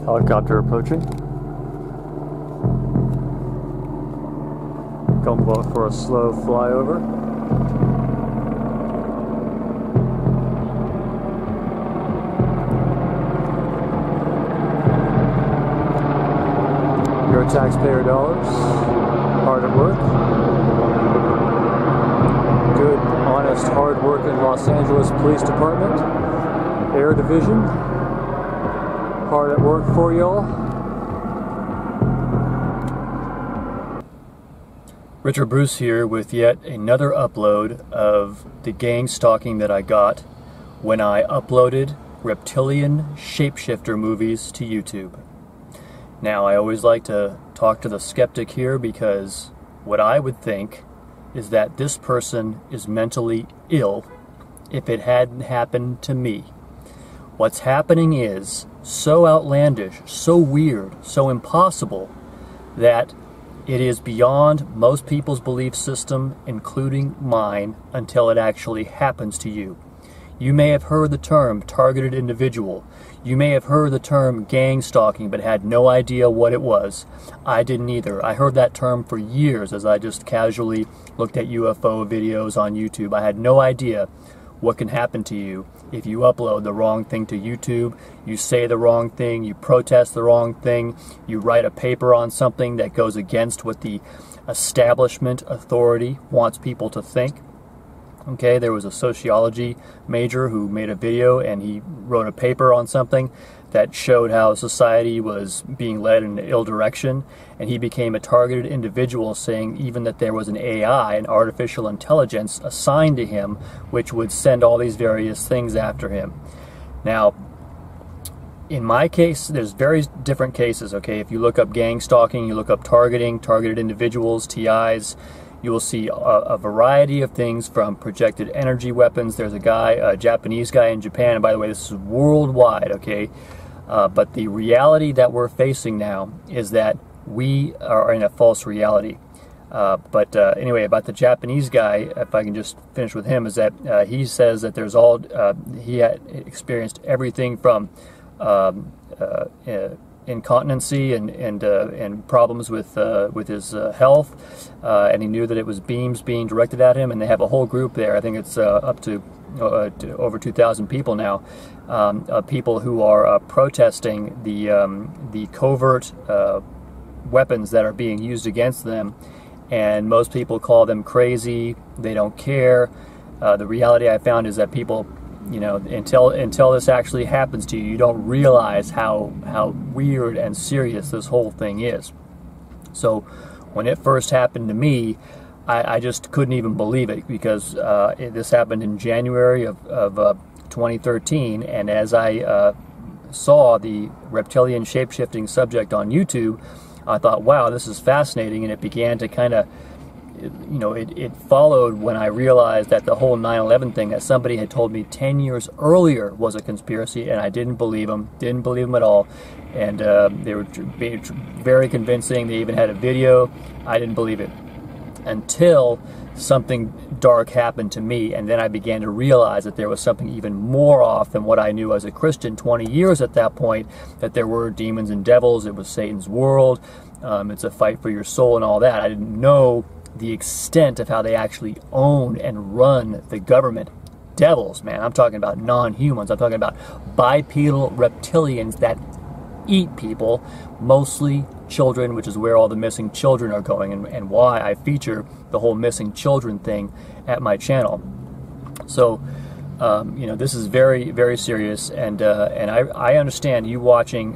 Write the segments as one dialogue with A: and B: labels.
A: Helicopter approaching. Going for a slow flyover. Your taxpayer dollars, hard at work. Good, honest, hard-working Los Angeles Police Department, Air Division, hard at work for y'all. Richard Bruce here with yet another upload of the gang stalking that I got when I uploaded reptilian shapeshifter movies to YouTube. Now, I always like to talk to the skeptic here because what I would think is that this person is mentally ill if it hadn't happened to me. What's happening is so outlandish, so weird, so impossible that it is beyond most people's belief system, including mine, until it actually happens to you. You may have heard the term targeted individual. You may have heard the term gang stalking, but had no idea what it was. I didn't either. I heard that term for years as I just casually looked at UFO videos on YouTube. I had no idea what can happen to you if you upload the wrong thing to YouTube, you say the wrong thing, you protest the wrong thing, you write a paper on something that goes against what the establishment authority wants people to think. Okay, there was a sociology major who made a video and he wrote a paper on something that showed how society was being led in an ill direction, and he became a targeted individual, saying even that there was an AI, an artificial intelligence, assigned to him which would send all these various things after him. Now, in my case, there's very different cases, okay? If you look up gang stalking, you look up targeting, targeted individuals, TIs, you will see a variety of things from projected energy weapons. There's a guy, a Japanese guy in Japan, and by the way, this is worldwide, okay? But the reality that we're facing now is that we are in a false reality. Anyway, about the Japanese guy, if I can just finish with him, is that he says that there's all, he had experienced everything from incontinency and problems with his health, and he knew that it was beams being directed at him, and they have a whole group there. I think it's up to over 2,000 people now, people who are protesting the covert weapons that are being used against them, and most people call them crazy. They don't care. The reality I found is that people, you know, until this actually happens to you, you don't realize how weird and serious this whole thing is. So when it first happened to me, I just couldn't even believe it, because this happened in January of 2013, and as I saw the reptilian shape-shifting subject on YouTube, I thought, wow, this is fascinating, and it began to kind of, you know, it followed when I realized that the whole 9/11 thing that somebody had told me 10 years earlier was a conspiracy, and I didn't believe them at all, and they were being very convincing. They even had a video. I didn't believe it until something dark happened to me, and then I began to realize that there was something even more off than what I knew as a Christian 20 years at that point, that there were demons and devils, it was Satan's world, it's a fight for your soul and all that. I didn't know the extent of how they actually own and run the government. Devils, man, I'm talking about non-humans. I'm talking about bipedal reptilians that eat people, mostly children, which is where all the missing children are going, and why I feature the whole missing children thing at my channel. So, you know, this is very, very serious, and I understand you watching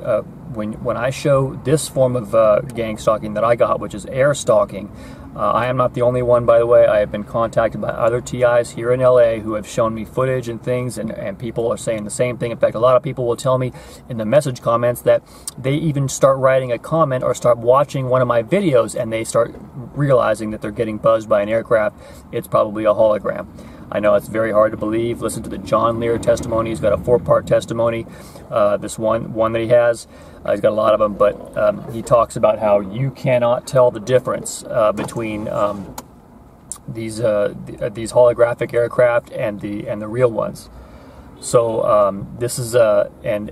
A: when I show this form of gang stalking that I got, which is air stalking. I am not the only one, by the way. I have been contacted by other TIs here in LA who have shown me footage and things, and people are saying the same thing. In fact, a lot of people will tell me in the message comments that they even start writing a comment or start watching one of my videos and they start realizing that they're getting buzzed by an aircraft. It's probably a hologram. I know it's very hard to believe. Listen to the John Lear testimony. He's got a 4-part testimony. This one that he has, he's got a lot of them, but he talks about how you cannot tell the difference between these holographic aircraft and the real ones. So this is and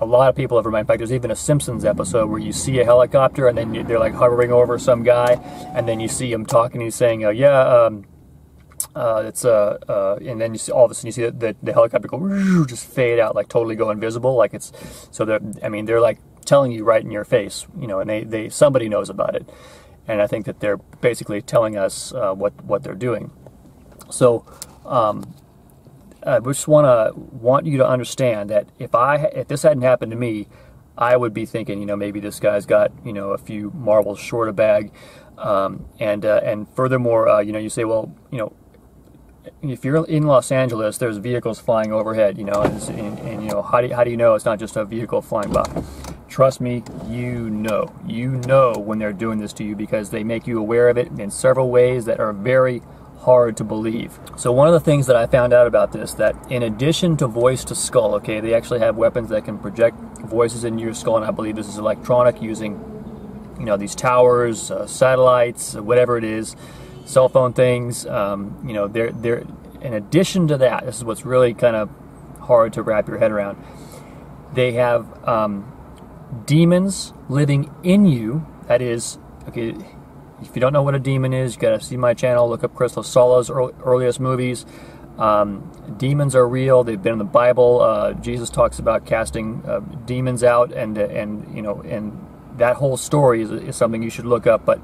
A: a lot of people have reminded. In fact, there's even a Simpsons episode where you see a helicopter and then they're like hovering over some guy, and then you see him talking. He's saying, "Yeah, it's and then you see all of a sudden you see the helicopter go just fade out, like totally go invisible, like it's so they're like telling you right in your face, you know, and they somebody knows about it, and I think that they're basically telling us what they're doing. So. I just want you to understand that if this hadn't happened to me, I would be thinking, you know, maybe this guy's got, you know, a few marbles short a bag, and furthermore, you know, you say, well, you know, if you're in Los Angeles, there's vehicles flying overhead, you know, and you know, how do you know it's not just a vehicle flying by? Trust me, you know when they're doing this to you, because they make you aware of it in several ways that are very hard to believe. So one of the things that I found out about this, that in addition to voice to skull, okay, they actually have weapons that can project voices into your skull, and I believe this is electronic, using, you know, these towers, satellites, whatever it is, cell phone things. You know, they're in addition to that, this is what's really kind of hard to wrap your head around. They have demons living in you. That is, okay, if you don't know what a demon is, you gotta see my channel, look up Chris Lasala's earliest movies. Demons are real, they've been in the Bible. Jesus talks about casting demons out, and you know, and that whole story is something you should look up. But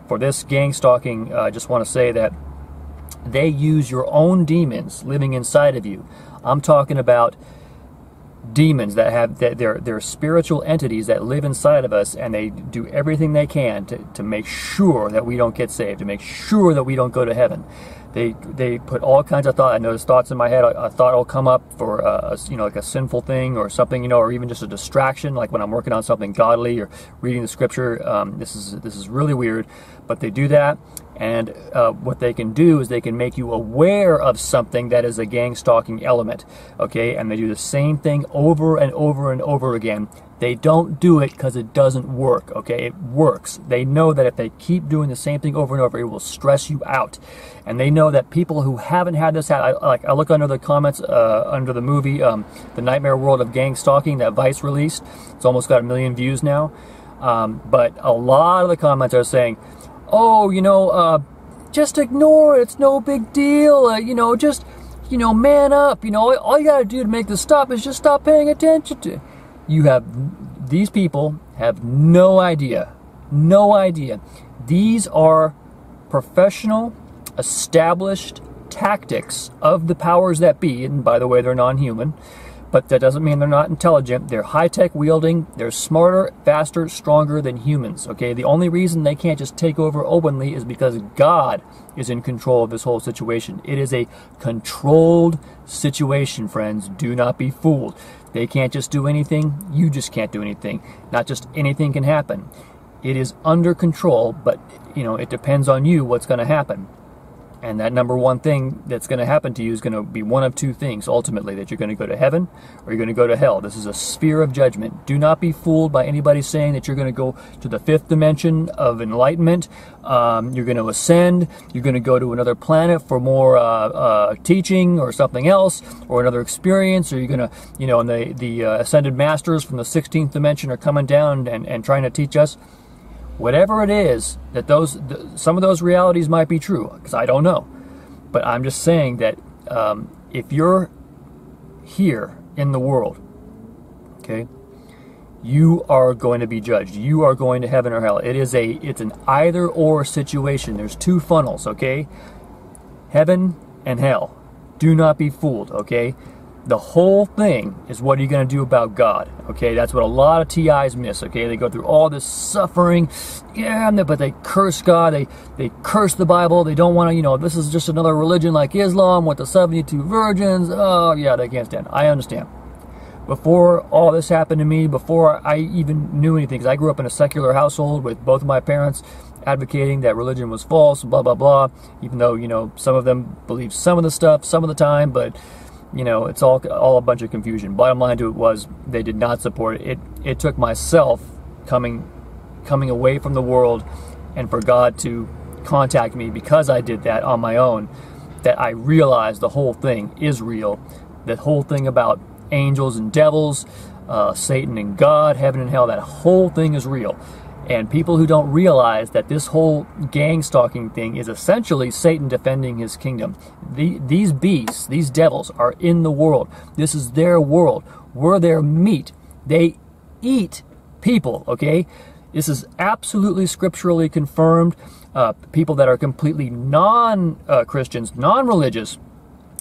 A: for this gang stalking, I just want to say that they use your own demons living inside of you. I'm talking about demons that have they're spiritual entities that live inside of us, and they do everything they can to make sure that we don't get saved, to make sure that we don't go to heaven. They put all kinds of thought. I notice thoughts in my head. A thought will come up for you know, like a sinful thing or something, you know, or even just a distraction, like when I'm working on something godly or reading the scripture. This is really weird, but they do that. And what they can do is they can make you aware of something that is a gang stalking element, okay? And they do the same thing over and over and over again. They don't do it because it doesn't work, okay? It works. They know that if they keep doing the same thing over and over, it will stress you out. And they know that people who haven't had this happen, I look under the comments under the movie, The Nightmare World of Gang Stalking, that Vice released. It's almost got 1 million views now. But a lot of the comments are saying, oh, you know, just ignore it. It's no big deal. You know, just, you know, man up. You know, all you got to do to make this stop is just stop paying attention to. These people have no idea. No idea. These are professional, established tactics of the powers that be. And by the way, they're non-human. But that doesn't mean they're not intelligent. They're high-tech wielding. They're smarter, faster, stronger than humans, okay? The only reason they can't just take over openly is because God is in control of this whole situation. It is a controlled situation, friends. Do not be fooled. They can't just do anything. You just can't do anything. Not just anything can happen. It is under control, but, you know, it depends on you what's going to happen. And that number one thing that's going to happen to you is going to be one of two things, ultimately, that you're going to go to heaven or you're going to go to hell. This is a sphere of judgment. Do not be fooled by anybody saying that you're going to go to the 5th dimension of enlightenment. You're going to ascend. You're going to go to another planet for more teaching or something else, or another experience. Or you're going to, you know, and the ascended masters from the 16th dimension are coming down and trying to teach us. Whatever it is, that some of those realities might be true, because I don't know. But I'm just saying that if you're here in the world, okay, you are going to be judged. You are going to heaven or hell. It's an either-or situation. There's two funnels, okay? Heaven and hell. Do not be fooled, okay? The whole thing is, what are you going to do about God? Okay, that's what a lot of TIs miss. Okay, they go through all this suffering, yeah, but they curse God, they curse the Bible. They don't want to, you know, this is just another religion like Islam with the 72 virgins. Oh yeah, they can't stand it. I understand. Before all this happened to me, before I even knew anything, because I grew up in a secular household with both of my parents advocating that religion was false, blah blah blah. Even though, you know, some of them believe some of the stuff some of the time, but you know, it's all a bunch of confusion. Bottom line to it was, they did not support it. It took myself coming away from the world, and for God to contact me because I did that on my own, that I realized the whole thing is real. The whole thing about angels and devils, Satan and God, heaven and hell, that whole thing is real. And people who don't realize that this whole gang stalking thing is essentially Satan defending his kingdom. These beasts, these devils, are in the world. This is their world. We're their meat. They eat people, okay? This is absolutely scripturally confirmed. People that are completely non-Christians, non-religious,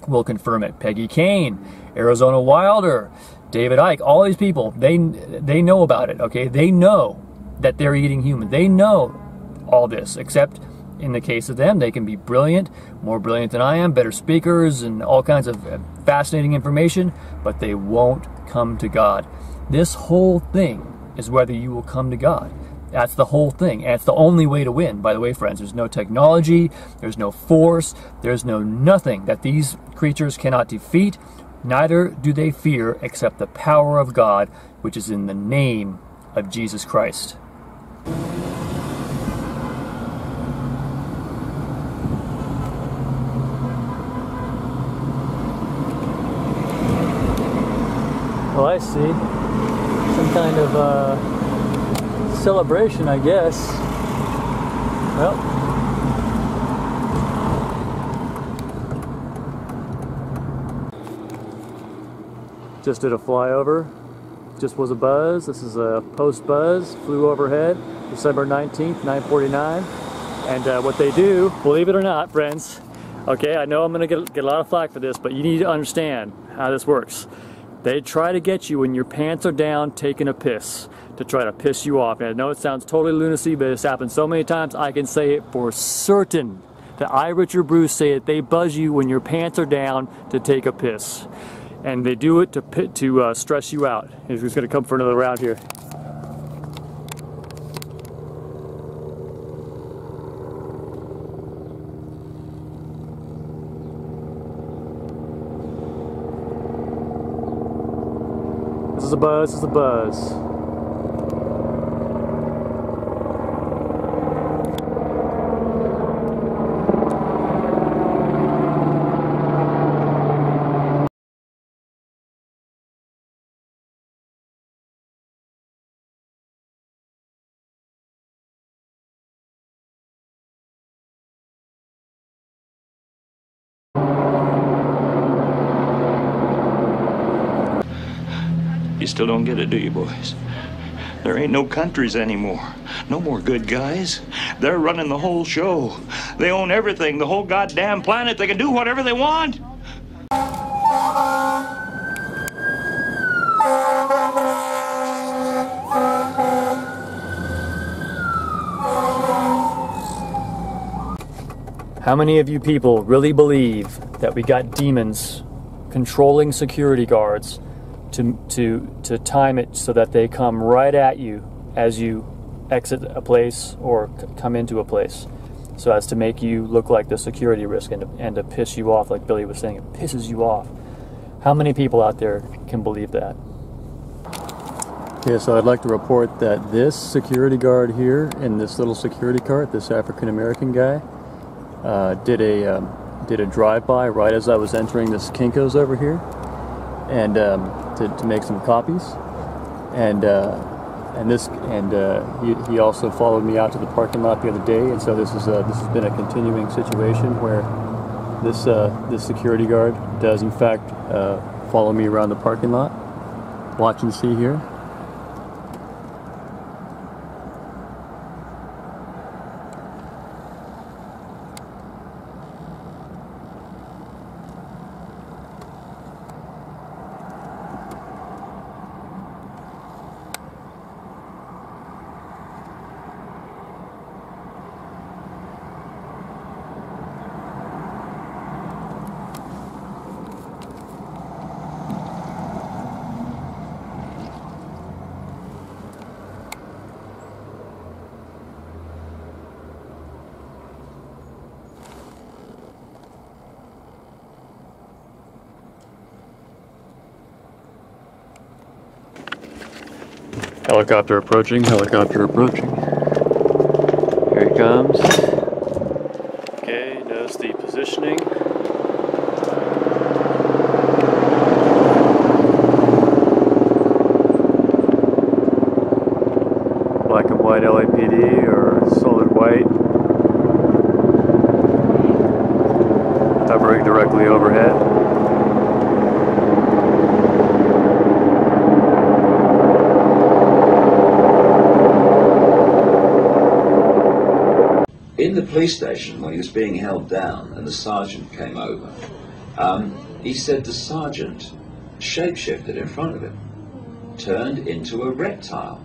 A: will confirm it. Peggy Kane, Arizona Wilder, David Icke, all these people, they know about it, okay? They know that they're eating humans. They know all this, except in the case of them, they can be brilliant, more brilliant than I am, better speakers, and all kinds of fascinating information, but they won't come to God. This whole thing is whether you will come to God. That's the whole thing, and it's the only way to win, by the way, friends. There's no technology, there's no force, there's no nothing that these creatures cannot defeat. Neither do they fear except the power of God, which is in the name of Jesus Christ. Well, I see. Some kind of celebration, I guess. Well, just did a flyover. Just was a buzz. This is a post buzz. Flew overhead, December 19th, 9:49. And what they do, believe it or not, friends, okay, I know I'm going to get a lot of flack for this, but you need to understand how this works. They try to get you when your pants are down taking a piss, to try to piss you off. And I know it sounds totally lunacy, but it's happened so many times I can say it for certain. That I, Richard Bruce, say that they buzz you when your pants are down to take a piss. And they do it to stress you out. He's just going to come for another round here. This is a buzz, this is a buzz.
B: You still don't get it, do you, boys? There ain't no countries anymore. No more good guys. They're running the whole show. They own everything, the whole goddamn planet. They can do whatever they want.
A: How many of you people really believe that we got demons controlling security guards to time it so that they come right at you as you exit a place or come into a place, so as to make you look like the security risk and to piss you off, like Billy was saying, it pisses you off? How many people out there can believe that? Okay, so I'd like to report that this security guard here in this little security cart, this African American guy, did a drive-by right as I was entering this Kinko's over here, and to make some copies, and he also followed me out to the parking lot the other day, and so this has been a continuing situation where this security guard does in fact follow me around the parking lot. Watch and see here. Helicopter approaching, helicopter approaching. Here he comes. Okay, knows the positioning. black and white LAPD or solid white. Hovering directly overhead.
C: In the police station, when he was being held down and the sergeant came over, he said the sergeant shapeshifted in front of him, turned into a reptile,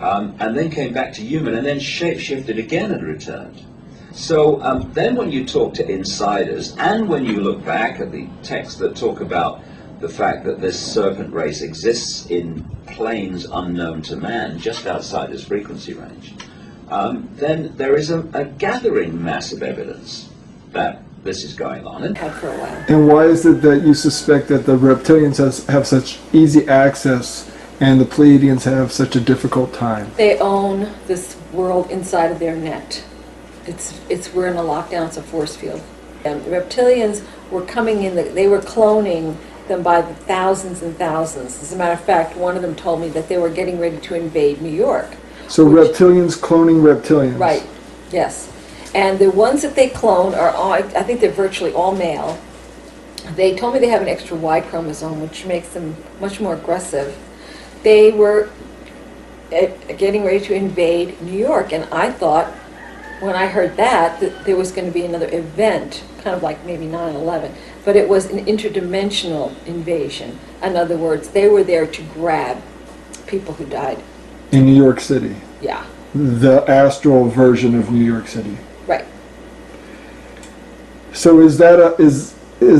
C: and then came back to human, and then shapeshifted again and returned. So then when you talk to insiders, and when you look back at the texts that talk about the fact that this serpent race exists in planes unknown to man, just outside his frequency range, then there is a gathering mass of evidence that this is going on.
D: And why is it that you suspect that the reptilians have such easy access and the Pleiadians have such a difficult time?
E: They own this world inside of their net. We're in a lockdown, it's a force field. And the reptilians were coming in, they were cloning them by the thousands and thousands. As a matter of fact, one of them told me that they were getting ready to invade New York.
D: So reptilians cloning reptilians.
E: Right, yes. And the ones that they clone are all, I think they're virtually all male. They told me they have an extra Y chromosome, which makes them much more aggressive. They were getting ready to invade New York, and I thought, when I heard that there was going to be another event, kind of like maybe 9/11, but it was an interdimensional invasion. In other words, they were there to grab people who died.
D: In New York City.
E: Yeah.
D: The astral version of New York City.
E: Right.
D: So is that is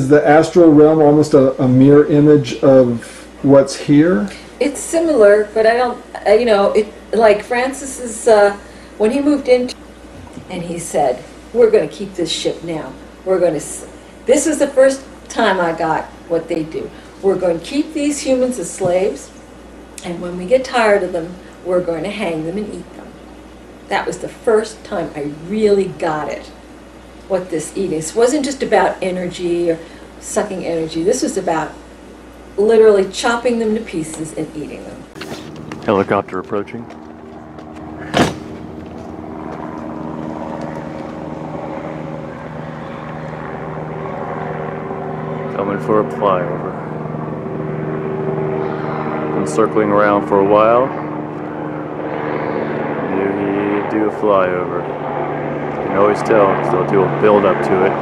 D: the astral realm almost a mirror image of what's here?
E: It's similar, but I don't, you know, like Francis is, when he moved in, and he said, we're going to keep this ship now. We're going to, this is the first time I got what they do. We're going to keep these humans as slaves, and when we get tired of them, we're going to hang them and eat them. That was the first time I really got it, what this eating. This wasn't just about energy or sucking energy. This was about literally chopping them to pieces and eating them.
A: Helicopter approaching. Coming for a flyover. Been circling around for a while. Knew he'd do a flyover. You can always tell because they'll do a build up to it.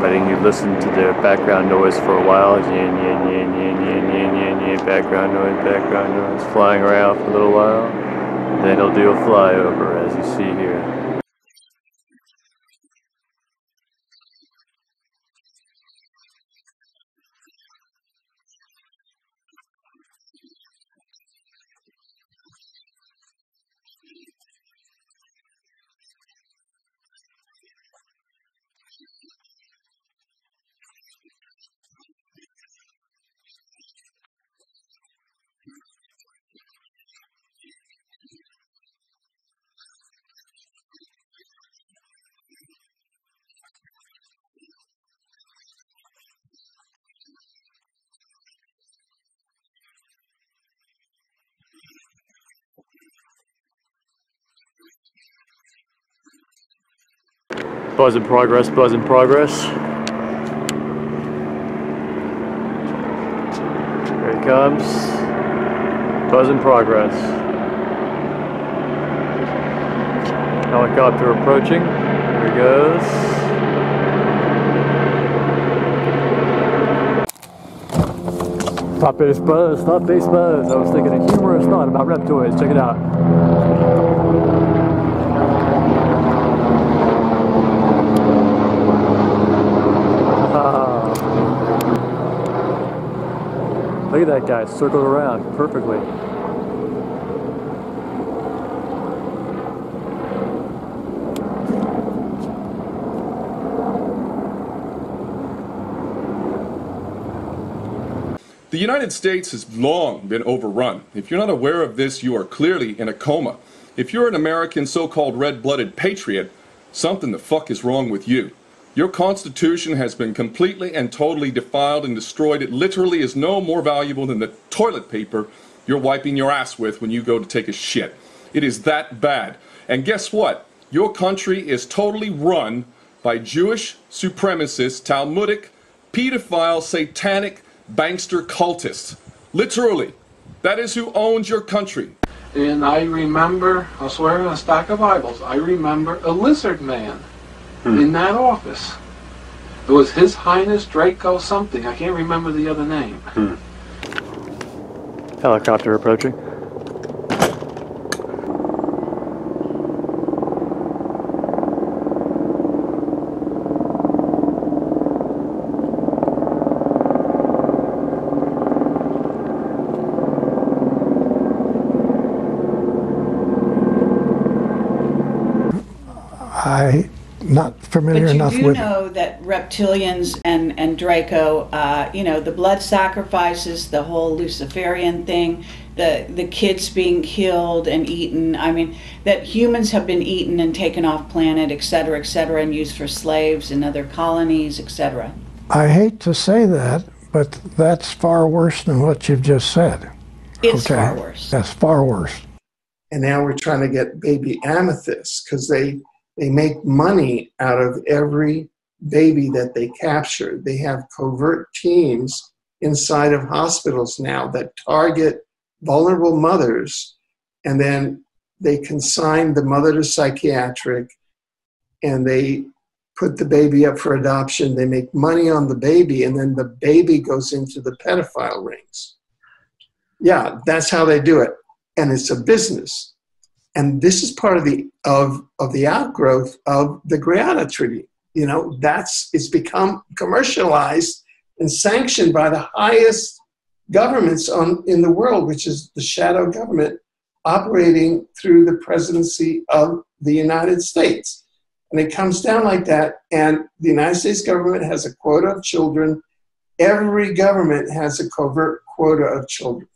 A: Letting you listen to their background noise for a while. Yin, yin, yin, yin, yin, yin, yin, yin. Background noise, flying around for a little while. Then he'll do a flyover, as you see here. Buzz in progress, buzz in progress. Here he comes. Buzz in progress. Helicopter approaching. Here he goes. Top base buzz, top base buzz. I was thinking a humorous thought about reptoids. Check it out. Look at that guy, circled around perfectly.
F: The United States has long been overrun. If you're not aware of this, you are clearly in a coma. If you're an American so-called red-blooded patriot, something the fuck is wrong with you. Your Constitution has been completely and totally defiled and destroyed. It literally is no more valuable than the toilet paper you're wiping your ass with when you go to take a shit. It is that bad. And guess what? Your country is totally run by Jewish supremacist, Talmudic, pedophile, satanic, bankster cultists. Literally. That is who owns your country.
G: And I remember, I'll swear on a stack of Bibles, I remember a lizard man in that office. It was His Highness Draco something. I can't remember the other name.
A: Helicopter approaching.
H: I'm not familiar enough with it.
I: But you do know that reptilians and Draco, you know, the blood sacrifices, the whole Luciferian thing, the kids being killed and eaten, I mean, that humans have been eaten and taken off planet, et cetera, and used for slaves in other colonies, etc.
H: I hate to say that, but that's far worse than what you've just said.
I: It's far worse.
H: That's far worse.
J: And now we're trying to get baby amethysts because they make money out of every baby that they capture. They have covert teams inside of hospitals now that target vulnerable mothers, and then they consign the mother to psychiatric, and they put the baby up for adoption. They make money on the baby, and then the baby goes into the pedophile rings. Yeah, that's how they do it. And it's a business. And this is part of the outgrowth of the Greada Treaty. You know, it's become commercialized and sanctioned by the highest governments in the world, which is the shadow government operating through the presidency of the United States. And it comes down like that. And the United States government has a quota of children. Every government has a covert quota of children.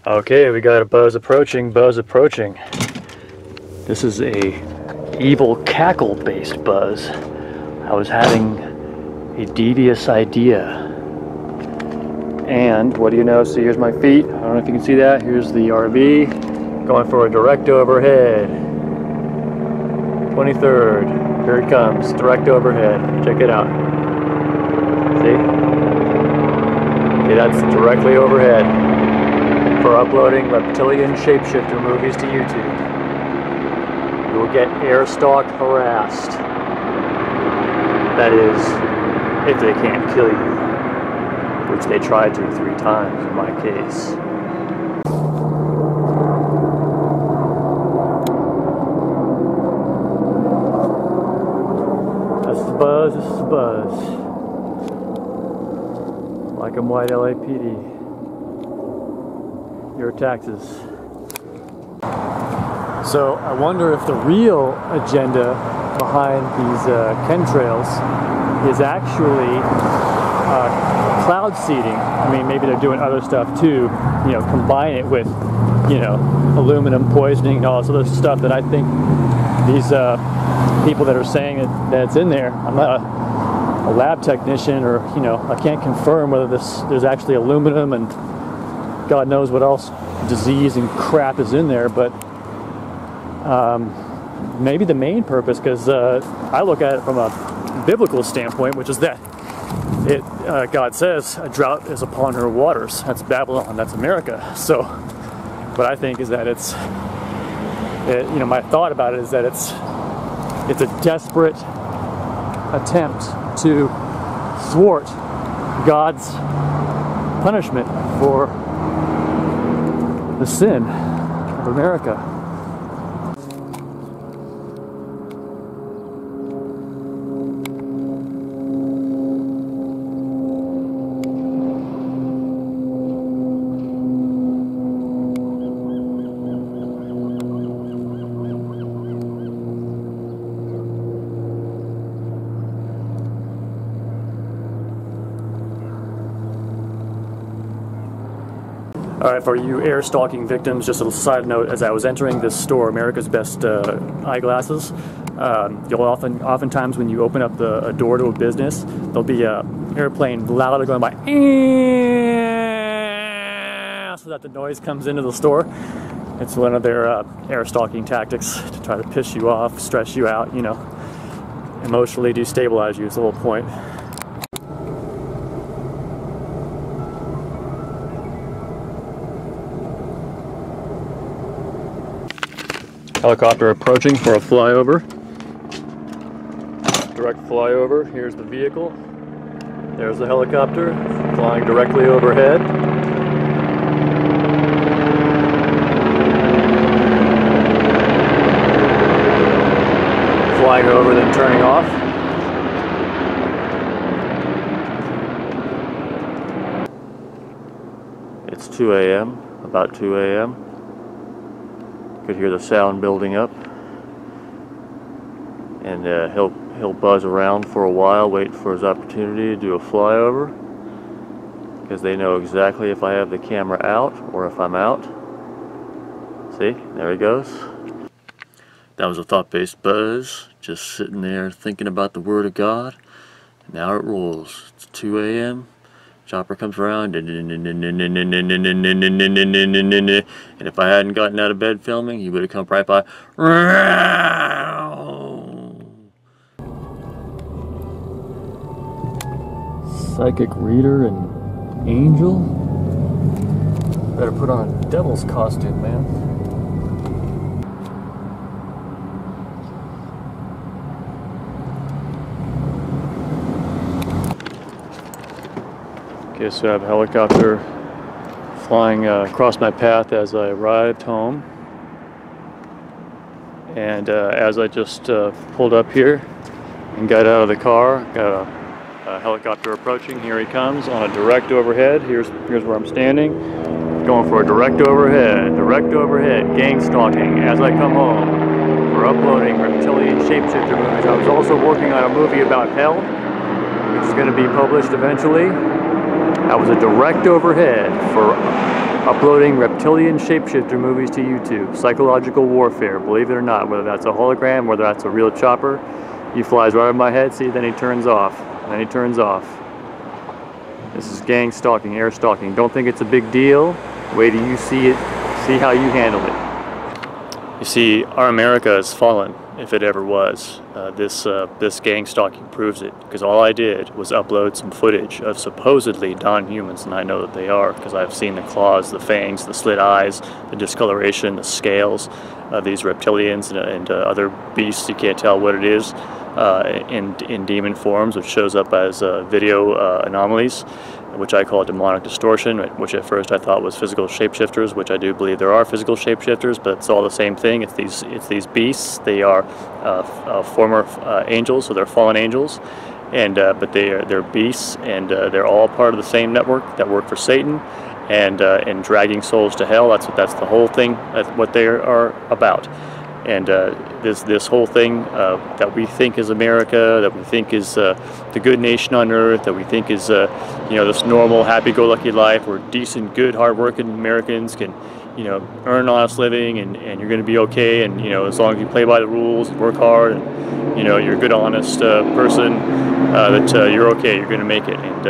A: Okay, we got a buzz approaching, buzz approaching. This is a evil cackle-based buzz. I was having a devious idea. And what do you know? See, here's my feet. I don't know if you can see that. Here's the RV going for a direct overhead. 23rd. Here it comes. Direct overhead. Check it out. See? Okay, that's directly overhead. For uploading reptilian shapeshifter movies to YouTube. You will get air-stalk harassed. That is, if they can't kill you, which they tried to 3 times in my case. This is the buzz, this is the buzz. Black and white LAPD. Your taxes. So I wonder if the real agenda behind these chemtrails is actually cloud seeding. I mean, maybe they're doing other stuff too, you know, combine it with, you know, aluminum poisoning and all this other stuff that I think these people that are saying that it's in there. I'm not a lab technician, or, you know, I can't confirm whether there's actually aluminum and God knows what else disease and crap is in there, but maybe the main purpose, because I look at it from a biblical standpoint, which is that God says a drought is upon her waters. That's Babylon, that's America. So what I think is that you know, my thought about it is that it's a desperate attempt to thwart God's punishment for the sin of America. Alright, for you air stalking victims, just a little side note, as I was entering this store, America's Best Eyeglasses, you'll oftentimes when you open up a door to a business, there'll be an airplane louder going by, so that the noise comes into the store. It's one of their air stalking tactics to try to piss you off, stress you out, you know, emotionally destabilize you is the whole point. Helicopter approaching for a flyover. Direct flyover. Here's the vehicle. There's the helicopter flying directly overhead. Flying over, then turning off. It's 2 a.m., about 2 a.m. Could hear the sound building up, and he'll buzz around for a while, waiting for his opportunity to do a flyover, because they know exactly if I have the camera out or if I'm out. See, there he goes. That was a thought-based buzz, just sitting there thinking about the Word of God. Now it rolls. It's 2 a.m. Chopper comes around, and if I hadn't gotten out of bed filming, he would have come right by. Psychic reader and angel? Better put on a devil's costume, man. Okay, so I have a helicopter flying across my path as I arrived home. And as I just pulled up here and got out of the car, got a helicopter approaching. Here he comes on a direct overhead. Here's where I'm standing. Going for a direct overhead, gang stalking as I come home. We're uploading reptilian shapeshifter movies. I was also working on a movie about hell, which is going to be published eventually. That was a direct overhead for uploading reptilian shapeshifter movies to YouTube. Psychological warfare, believe it or not, whether that's a hologram, whether that's a real chopper. He flies right over my head, see, then he turns off. Then he turns off. This is gang stalking, air stalking. Don't think it's a big deal. Wait till you see it, see how you handle it. You see, our America has fallen, if it ever was. This gang stalking proves it, because all I did was upload some footage of supposedly non-humans, and I know that they are, because I've seen the claws, the fangs, the slit eyes, the discoloration, the scales of these reptilians and other beasts. You can't tell what it is in demon forms, which shows up as video anomalies, which I call demonic distortion, which at first I thought was physical shapeshifters, which I do believe there are physical shapeshifters, but it's all the same thing. It's these beasts. They are former angels, so they're fallen angels, and but they're beasts, and they're all part of the same network that work for Satan, and dragging souls to hell. That's the whole thing. That's what they are about. And this whole thing that we think is America, that we think is the good nation on earth, that we think is this normal, happy-go-lucky life where decent, good, hard-working Americans can earn an honest living, and you're going to be okay, and as long as you play by the rules and work hard, and you're a good, honest person, that you're okay, you're going to make it. And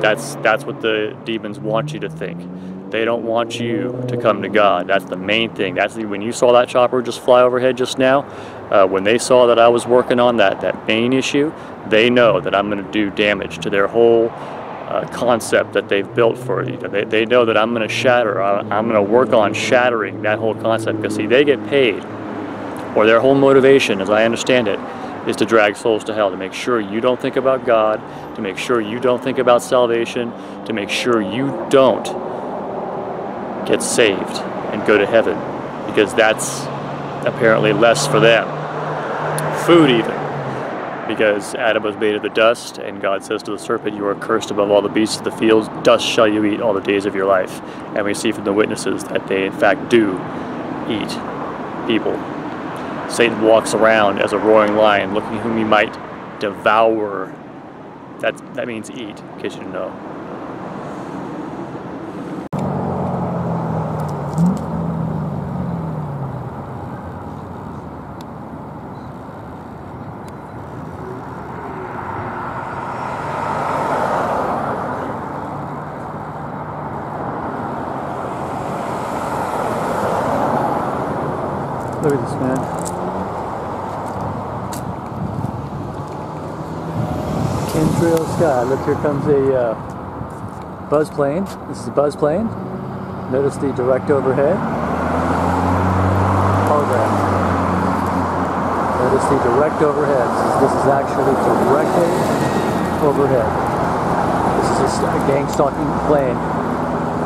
A: that's what the demons want you to think. They don't want you to come to God. That's the main thing. When you saw that chopper just fly overhead just now, when they saw that I was working on that main issue, they know that I'm going to do damage to their whole concept that they've built for you. They know that I'm going to shatter. I'm going to work on shattering that whole concept, because see, they get paid, or their whole motivation, as I understand it, is to drag souls to hell, to make sure you don't think about God, to make sure you don't think about salvation, to make sure you don't get saved and go to heaven, because that's apparently less for them. Food even, because Adam was made of the dust, and God says to the serpent, you are cursed above all the beasts of the field, dust shall you eat all the days of your life. And we see from the witnesses that they in fact do eat people. Satan walks around as a roaring lion, looking whom he might devour. That means eat, in case you didn't know. Look at this, man. Chemtrail sky. Look, here comes a buzz plane. This is a buzz plane. Notice the direct overhead. Hologram. Notice the direct overhead. This is actually directly overhead. This is a gang stalking plane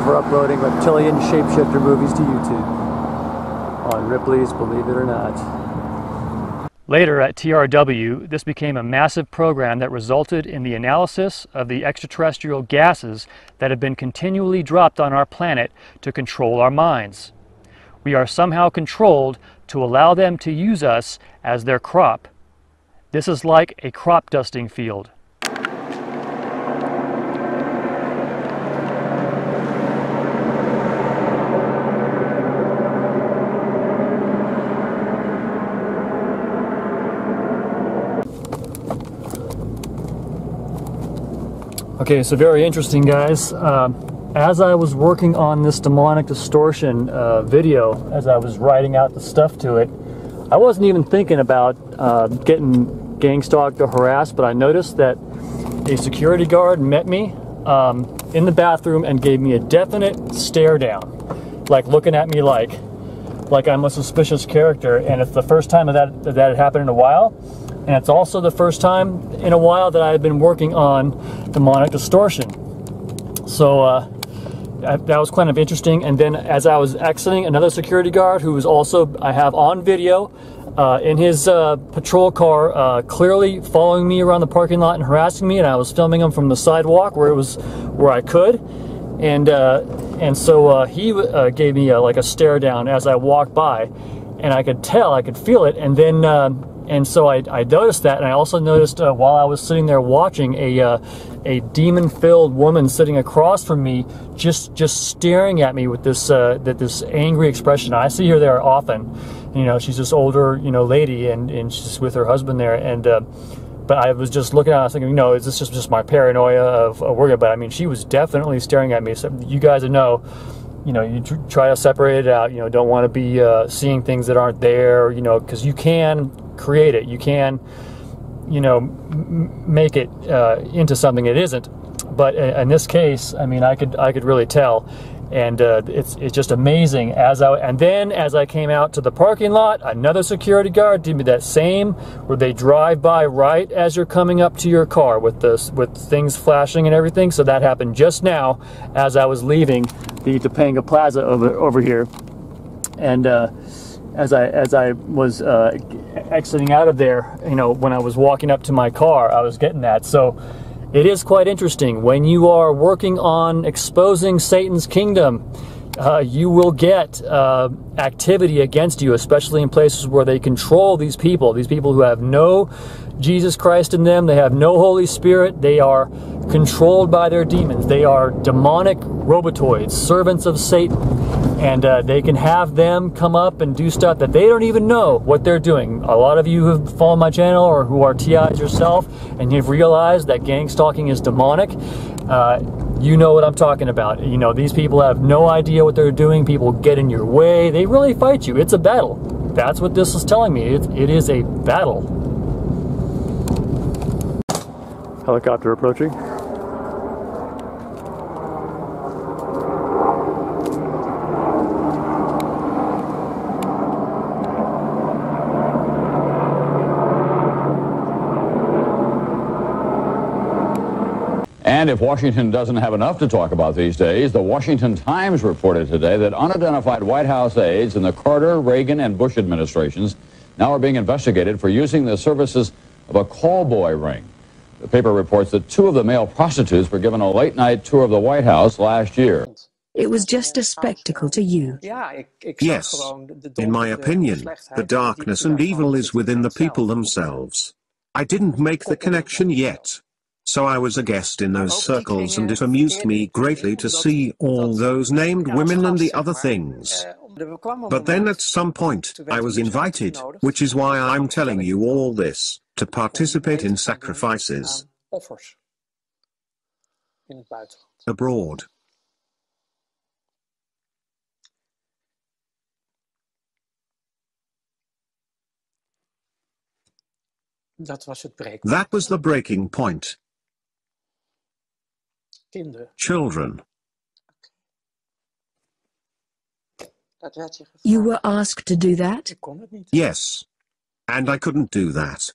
A: for uploading reptilian shapeshifter movies to YouTube. On Ripley's Believe It or Not. Later at TRW, this became a massive program that resulted in the analysis of the extraterrestrial gases that have been continually dropped on our planet to control our minds. We are somehow controlled to allow them to use us as their crop. This is like a crop dusting field. Okay, so very interesting, guys. As I was working on this demonic distortion video, as I was writing out the stuff to it, I wasn't even thinking about getting gang stalked or harassed, but I noticed that a security guard met me in the bathroom and gave me a definite stare down, like looking at me like I'm a suspicious character, and it's the first time that had happened in a while. And it's also the first time in a while that I've been working on demonic distortion. So that was kind of interesting. And then as I was exiting, another security guard who was also, I have on video, in his patrol car, clearly following me around the parking lot and harassing me, and I was filming him from the sidewalk where I could. And so he gave me like a stare down as I walked by, and I could feel it. And then and so I noticed that, and I also noticed while I was sitting there watching a demon-filled woman sitting across from me, just staring at me with this this angry expression. I see her there often. She's this older lady, and she's with her husband there. And but I was just looking at her, I was thinking, is this just my paranoia of working? But I mean, she was definitely staring at me. So you guys know you know, you try to separate it out. You know, don't want to be seeing things that aren't there. You know, because you can create it. You can, you know, make it into something it isn't. But in this case, I mean, I could really tell, and it's just amazing. And then as I came out to the parking lot, another security guard did me that same, where they drive by right as you're coming up to your car with things flashing and everything. So that happened just now as I was leaving the Topanga Plaza over here, and as I was exiting out of there, you know, when I was walking up to my car, I was getting that. So it is quite interesting. When you are working on exposing Satan's kingdom, you will get activity against you, especially in places where they control these people who have no Jesus Christ in them. They have no Holy Spirit. They are controlled by their demons. They are demonic robotoids, servants of Satan. And they can have them come up and do stuff that they don't even know what they're doing. A lot of you who have followed my channel or who are TIs yourself, and you've realized that gang stalking is demonic, you know what I'm talking about. You know, these people have no idea what they're doing. People get in your way. They really fight you. It's a battle. That's what this is telling me. It is a battle. Helicopter approaching.
K: And if Washington doesn't have enough to talk about these days, the Washington Times reported today that unidentified White House aides in the Carter, Reagan, and Bush administrations now are being investigated for using the services of a call boy ring. The paper reports that 2 of the male prostitutes were given a late-night tour of the White House last year.
L: It was just a spectacle to you.
M: Yes. In my opinion, the darkness and evil is within the people themselves. I didn't make the connection yet. So I was a guest in those circles, and it amused me greatly to see all those named women and the other things. But then at some point, I was invited, which is why I'm telling you all this, to participate in sacrifices abroad. That was the breaking point. Children.
L: You were asked to do that?
M: Yes. And I couldn't do that.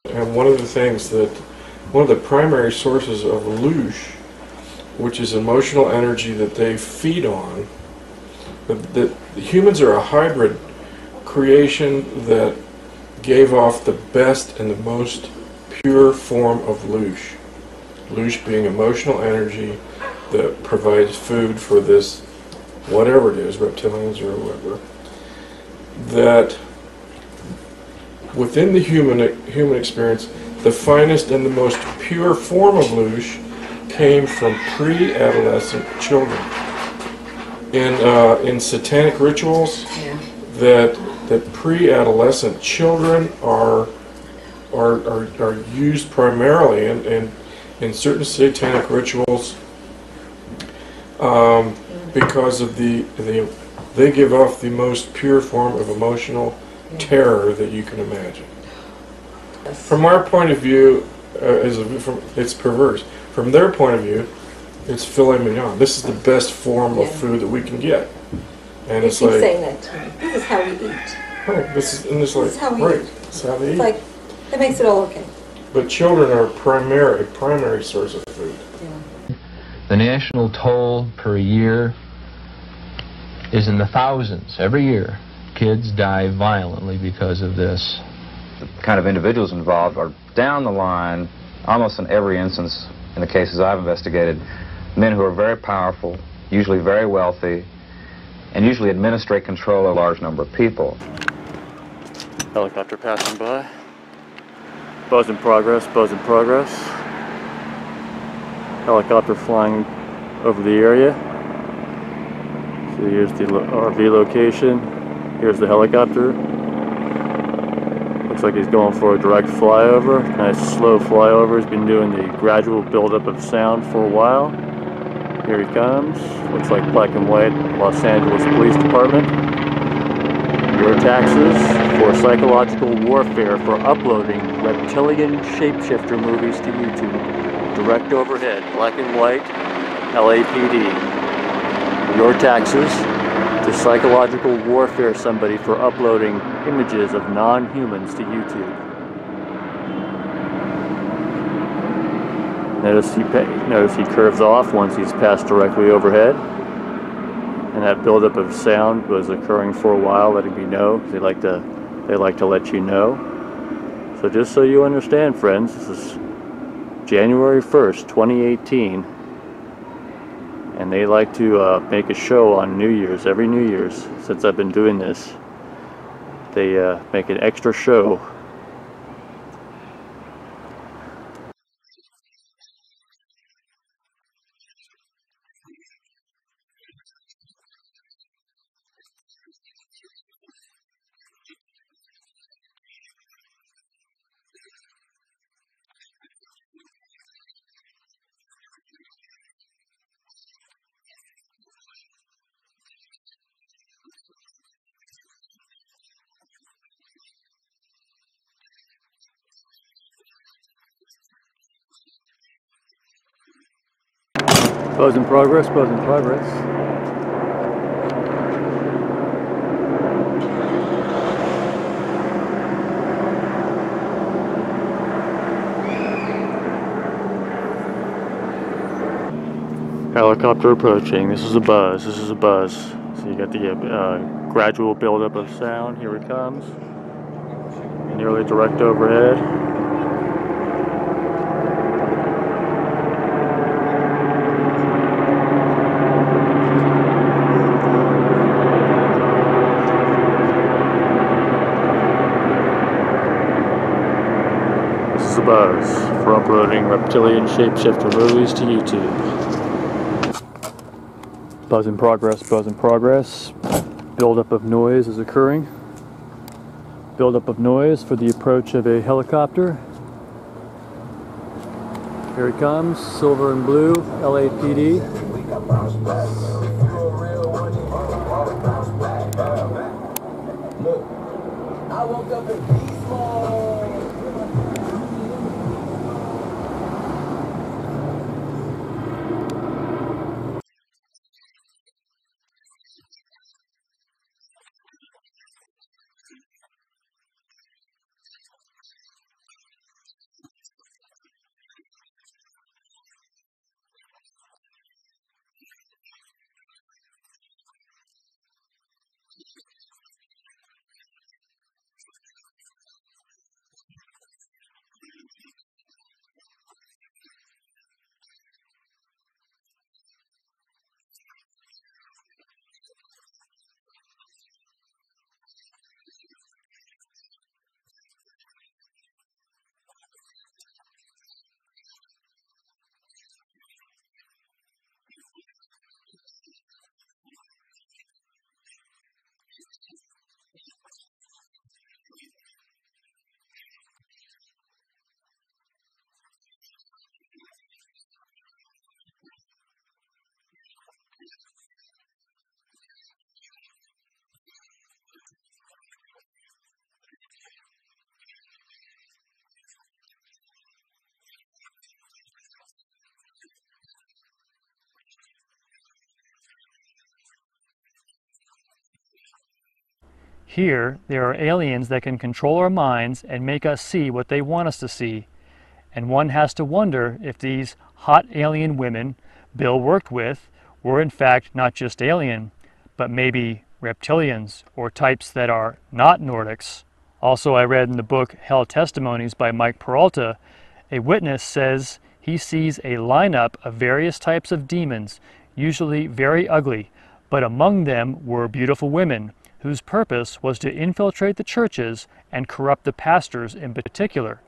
N: And one of the primary sources of loosh, which is emotional energy that they feed on, that humans are a hybrid creation that gave off the best and the most pure form of loosh. Loosh being emotional energy that provides food for this, whatever it is, reptilians or whatever, that within the human experience, the finest and the most pure form of loosh came from pre-adolescent children. In satanic rituals, that pre-adolescent children are used primarily in certain satanic rituals because of they give off the most pure form of emotional terror that you can imagine. From our point of view, it's perverse. From their point of view, it's filet mignon. This is the best form of food that we can get, and it's like
E: saying that to me. This is how we eat.
N: Right. This is how we eat. This is how they eat.
E: It's like that makes it all okay.
N: But children are a primary source of food.
O: Yeah. The national toll per year is in the thousands every year. Kids die violently because of this.
P: The kind of individuals involved are down the line, almost in every instance, in the cases I've investigated, men who are very powerful, usually very wealthy, and usually administrate control of a large number of people.
A: Helicopter passing by. Buzz in progress, buzz in progress. Helicopter flying over the area. So here's the RV location. Here's the helicopter. Looks like he's going for a direct flyover. Nice slow flyover. He's been doing the gradual buildup of sound for a while. Here he comes. Looks like black and white Los Angeles Police Department. Your taxes for psychological warfare for uploading reptilian shapeshifter movies to YouTube. Direct overhead, black and white, LAPD. Your taxes to psychological warfare somebody for uploading images of non-humans to YouTube. Notice he curves off once he's passed directly overhead. And that buildup of sound was occurring for a while, letting me know. They like to let you know. So just so you understand, friends, this is January 1st, 2018, and they like to make a show on New Year's, every New Year's. Since I've been doing this, they make an extra show. Buzz in progress, buzz in progress. Helicopter approaching. This is a buzz, this is a buzz. So you got the gradual buildup of sound. Here it comes. Nearly direct overhead. Buzz for uploading reptilian shapeshifter movies to YouTube. Buzz in progress, buzz in progress. Buildup of noise is occurring. Buildup of noise for the approach of a helicopter. Here he comes, silver and blue, LAPD.
Q: I woke up in peace mode.
A: Here, there are aliens that can control our minds and make us see what they want us to see. And one has to wonder if these hot alien women Bill worked with were in fact not just alien, but maybe reptilians or types that are not Nordics. Also, I read in the book Hell Testimonies by Mike Peralta, a witness says he sees a lineup of various types of demons, usually very ugly, but among them were beautiful women, whose purpose was to infiltrate the churches and corrupt the pastors in particular.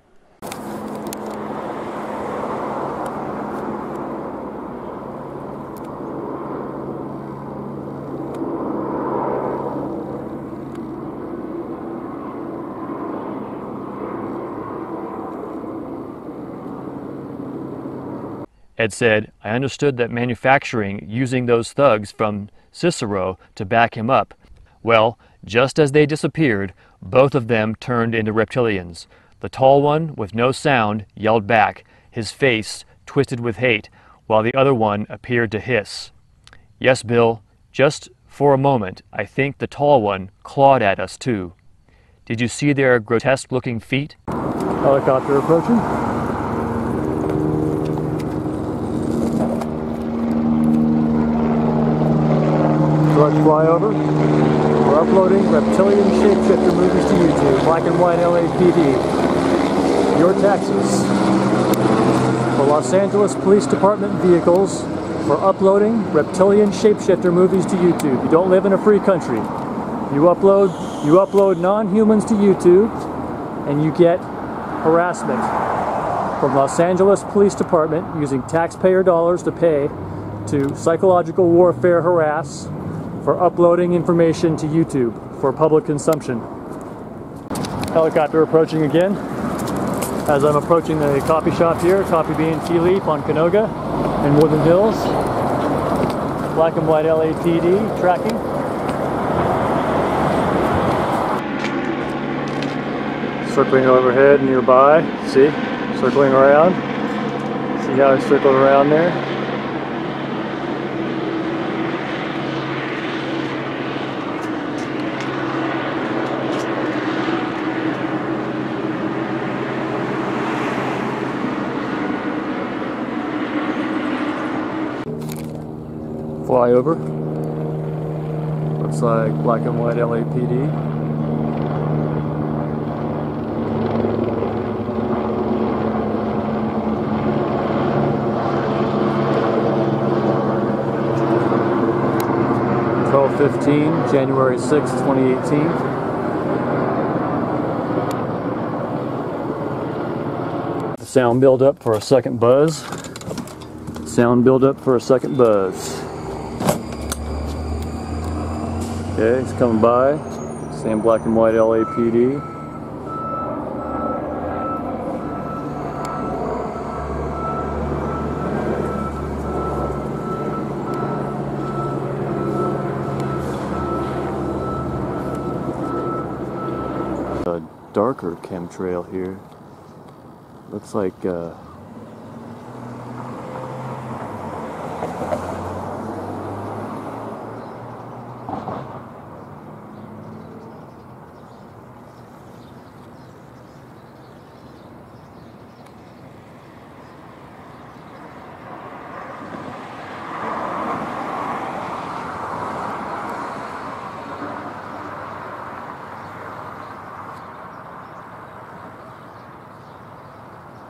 A: Ed said, I understood that manufacturing using those thugs from Cicero to back him up. Well, just as they disappeared, both of them turned into reptilians. The tall one, with no sound, yelled back, his face twisted with hate, while the other one appeared to hiss. Yes, Bill, just for a moment, I think the tall one clawed at us too. Did you see their grotesque-looking feet? Helicopter approaching. Short flyover. We're uploading reptilian shapeshifter movies to YouTube. Black and white LAPD. Your taxes. For Los Angeles Police Department vehicles for uploading reptilian shapeshifter movies to YouTube. You don't live in a free country. You upload non-humans to YouTube and you get harassment from Los Angeles Police Department using taxpayer dollars to pay to psychological warfare harass for uploading information to YouTube for public consumption. Helicopter approaching again. As I'm approaching the coffee shop here, Coffee Bean Tea Leaf on Canoga in Woodland Hills. Black and white LAPD tracking. Circling overhead nearby. See? Circling around. See how it circled around there? Flyover. Looks like black and white LAPD. January 6, 2018. The sound build up for a second buzz. Sound build up for a second buzz. Okay, it's coming by. Same black and white LAPD. A darker chemtrail here. Looks like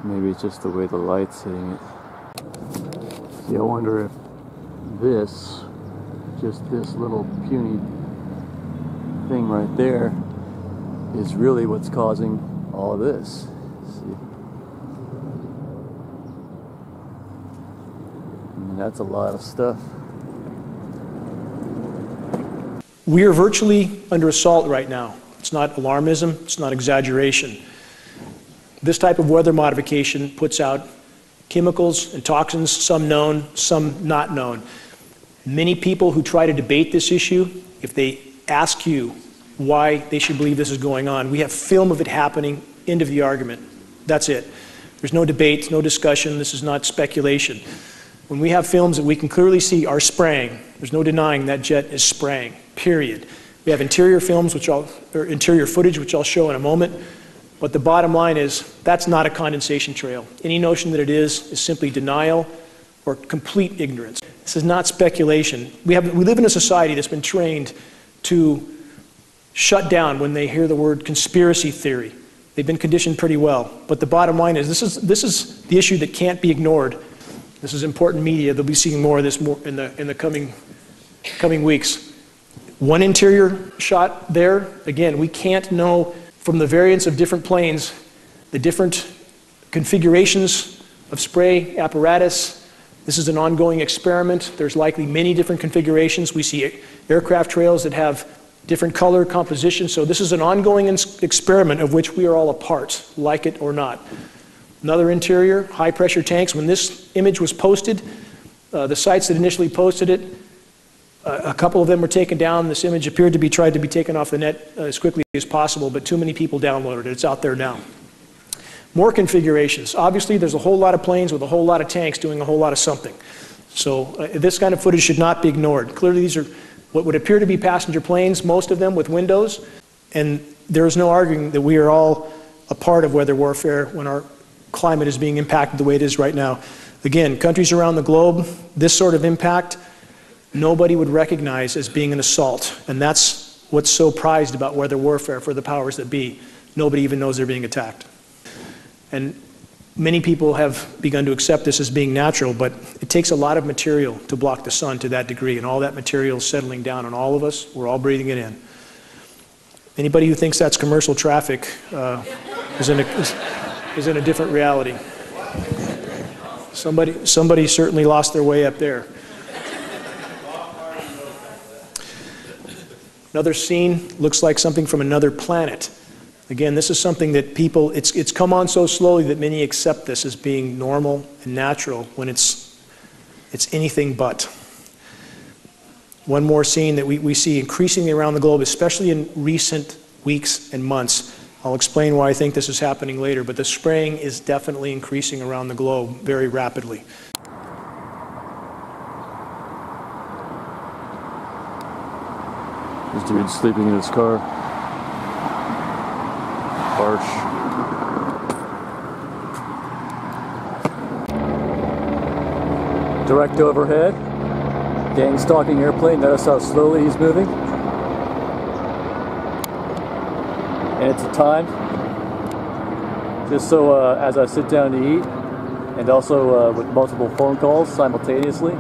A: maybe it's just the way the light's hitting it. See, I wonder if this, just this little puny thing right there, is really what's causing all of this. See? I mean, that's a lot of stuff.
R: We are virtually under assault right now. It's not alarmism, it's not exaggeration. This type of weather modification puts out chemicals and toxins, some known, some not known. Many people who try to debate this issue, if they ask you why they should believe this is going on, we have film of it happening, end of the argument. That's it. There's no debate, no discussion, this is not speculation. When we have films that we can clearly see are spraying, there's no denying that jet is spraying, period. We have interior films, interior footage, which I'll show in a moment. But the bottom line is, that's not a condensation trail. Any notion that it is simply denial or complete ignorance. This is not speculation. We live in a society that's been trained to shut down when they hear the word conspiracy theory. They've been conditioned pretty well. But the bottom line is, this is the issue that can't be ignored. This is important media. They'll be seeing more of this in the coming weeks. One interior shot there, again, we can't know from the variants of different planes, the different configurations of spray apparatus. This is an ongoing experiment. There's likely many different configurations. We see aircraft trails that have different color composition. So this is an ongoing experiment of which we are all a part, like it or not. Another interior, high-pressure tanks. When this image was posted, the sites that initially posted it, a couple of them were taken down. This image appeared to be tried to be taken off the net as quickly as possible, but too many people downloaded it. It's out there now. More configurations. Obviously, there's a whole lot of planes with a whole lot of tanks doing a whole lot of something. So this kind of footage should not be ignored. Clearly, these are what would appear to be passenger planes, most of them with windows, and there is no arguing that we are all a part of weather warfare when our climate is being impacted the way it is right now. Again, countries around the globe, this sort of impact, nobody would recognize as being an assault, and that's what's so prized about weather warfare for the powers that be. Nobody even knows they're being attacked. And many people have begun to accept this as being natural, but it takes a lot of material to block the sun to that degree, and all that material is settling down on all of us. We're all breathing it in. Anybody who thinks that's commercial traffic is in a different reality. Somebody certainly lost their way up there. Another scene looks like something from another planet. Again, this is something that people, it's come on so slowly that many accept this as being normal and natural when it's anything but. One more scene that we see increasingly around the globe, especially in recent weeks and months. I'll explain why I think this is happening later, but the spraying is definitely increasing around the globe very rapidly.
A: This dude's sleeping in his car. Harsh. Direct overhead. Gang stalking airplane. Notice how slowly he's moving. And it's a time. Just so as I sit down to eat, and also with multiple phone calls simultaneously.